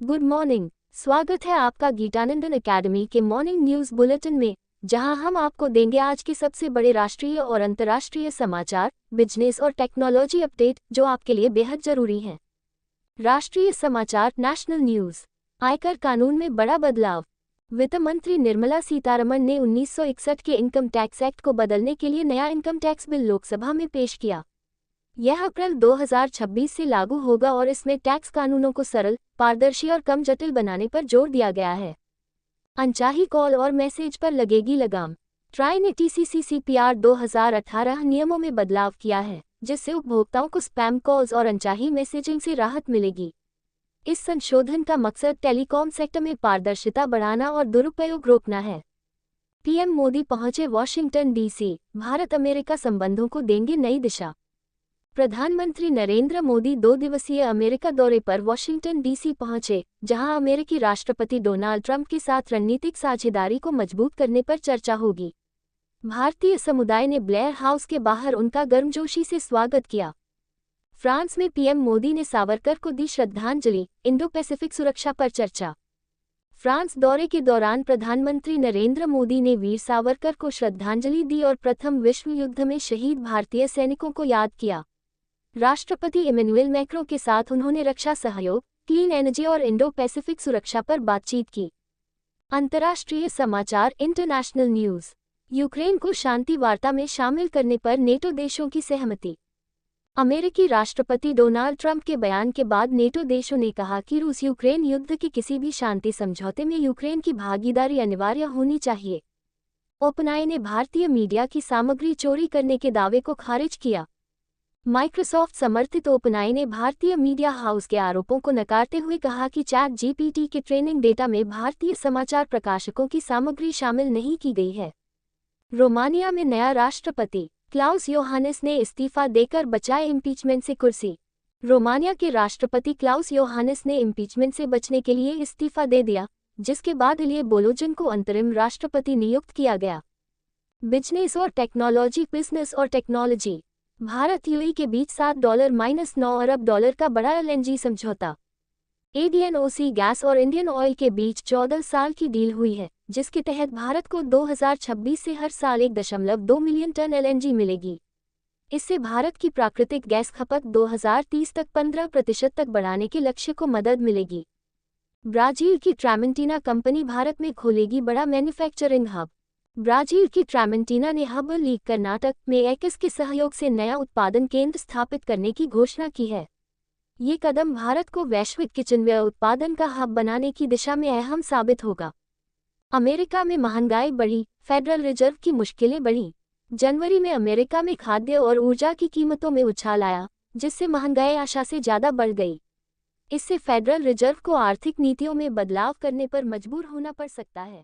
Good morning. स्वागत है आपका गीतानंदन एकेडमी के मॉर्निंग न्यूज बुलेटिन में, जहां हम आपको देंगे आज के सबसे बड़े राष्ट्रीय और अंतर्राष्ट्रीय समाचार, बिजनेस और टेक्नोलॉजी अपडेट जो आपके लिए बेहद जरूरी हैं। राष्ट्रीय समाचार। National news. आयकर कानून में बड़ा बदलाव। वित्त मंत्री निर्मला सीतारमण ने 1961 के इनकम टैक्स एक्ट को बदलने के लिए नया इनकम टैक्स बिल लोकसभा में पेश किया। यह अप्रैल 2026 से लागू होगा और इसमें टैक्स कानूनों को सरल, पारदर्शी और कम जटिल बनाने पर जोर दिया गया है। अनचाही कॉल और मैसेज पर लगेगी लगाम। ट्राई ने TCCCPR 2018 नियमों में बदलाव किया है, जिससे उपभोक्ताओं को स्पैम कॉल्स और अनचाही मैसेजिंग से राहत मिलेगी। इस संशोधन का मकसद टेलीकॉम सेक्टर में पारदर्शिता बढ़ाना और दुरुपयोग रोकना है। पीएम मोदी पहुंचे वॉशिंगटन DC। भारत अमेरिका संबंधों को देंगे नई दिशा। प्रधानमंत्री नरेंद्र मोदी 2 दिवसीय अमेरिका दौरे पर वॉशिंगटन DC पहुंचे, जहां अमेरिकी राष्ट्रपति डोनाल्ड ट्रंप के साथ रणनीतिक साझेदारी को मजबूत करने पर चर्चा होगी। भारतीय समुदाय ने ब्लेयर हाउस के बाहर उनका गर्मजोशी से स्वागत किया। फ्रांस में पीएम मोदी ने सावरकर को दी श्रद्धांजलि। इंडो पैसिफिक सुरक्षा पर चर्चा। फ्रांस दौरे के दौरान प्रधानमंत्री नरेंद्र मोदी ने वीर सावरकर को श्रद्धांजलि दी और प्रथम विश्व युद्ध में शहीद भारतीय सैनिकों को याद किया। राष्ट्रपति इमैनुएल मैक्रों के साथ उन्होंने रक्षा सहयोग, क्लीन एनर्जी और इंडो पैसिफिक सुरक्षा पर बातचीत की। अंतर्राष्ट्रीय समाचार। International news. यूक्रेन को शांति वार्ता में शामिल करने पर नेटो देशों की सहमति। अमेरिकी राष्ट्रपति डोनाल्ड ट्रंप के बयान के बाद नेटो देशों ने कहा कि रूस यूक्रेन युद्ध के किसी भी शांति समझौते में यूक्रेन की भागीदारी अनिवार्य होनी चाहिए। ओपनआई ने भारतीय मीडिया की सामग्री चोरी करने के दावे को खारिज किया। माइक्रोसॉफ्ट समर्थित ओपनआई ने भारतीय मीडिया हाउस के आरोपों को नकारते हुए कहा कि ChatGPT के ट्रेनिंग डेटा में भारतीय समाचार प्रकाशकों की सामग्री शामिल नहीं की गई है। रोमानिया में नया राष्ट्रपति। क्लाउस योहानिस ने इस्तीफा देकर बचाए इम्पीचमेंट से कुर्सी। रोमानिया के राष्ट्रपति क्लाउस योहानिस ने इम्पीचमेंट से बचने के लिए इस्तीफा दे दिया, जिसके बाद इलिये बोलोजन को अंतरिम राष्ट्रपति नियुक्त किया गया। बिजनेस और टेक्नोलॉजी। बिजनेस और टेक्नोलॉजी। भारत यूएई के बीच $7-9 अरब का बड़ा LNG समझौता। ADNOC गैस और इंडियन ऑयल के बीच 14 साल की डील हुई है, जिसके तहत भारत को 2026 से हर साल 1.2 मिलियन टन LNG मिलेगी। इससे भारत की प्राकृतिक गैस खपत 2030 तक 15% तक बढ़ाने के लक्ष्य को मदद मिलेगी। ब्राजील की ट्रामेंटीना कंपनी भारत में खोलेगी बड़ा मैन्युफैक्चरिंग हब। ब्राजील की ट्रामेंटीना ने हब लीग कर्नाटक में एक्स के सहयोग से नया उत्पादन केंद्र स्थापित करने की घोषणा की है। ये कदम भारत को वैश्विक किचनवेयर उत्पादन का हब बनाने की दिशा में अहम साबित होगा। अमेरिका में महंगाई बढ़ी, फेडरल रिजर्व की मुश्किलें बढ़ीं। जनवरी में अमेरिका में खाद्य और ऊर्जा की कीमतों में उछाल आया, जिससे महंगाई आशा से ज़्यादा बढ़ गई। इससे फेडरल रिजर्व को आर्थिक नीतियों में बदलाव करने पर मजबूर होना पड़ सकता है।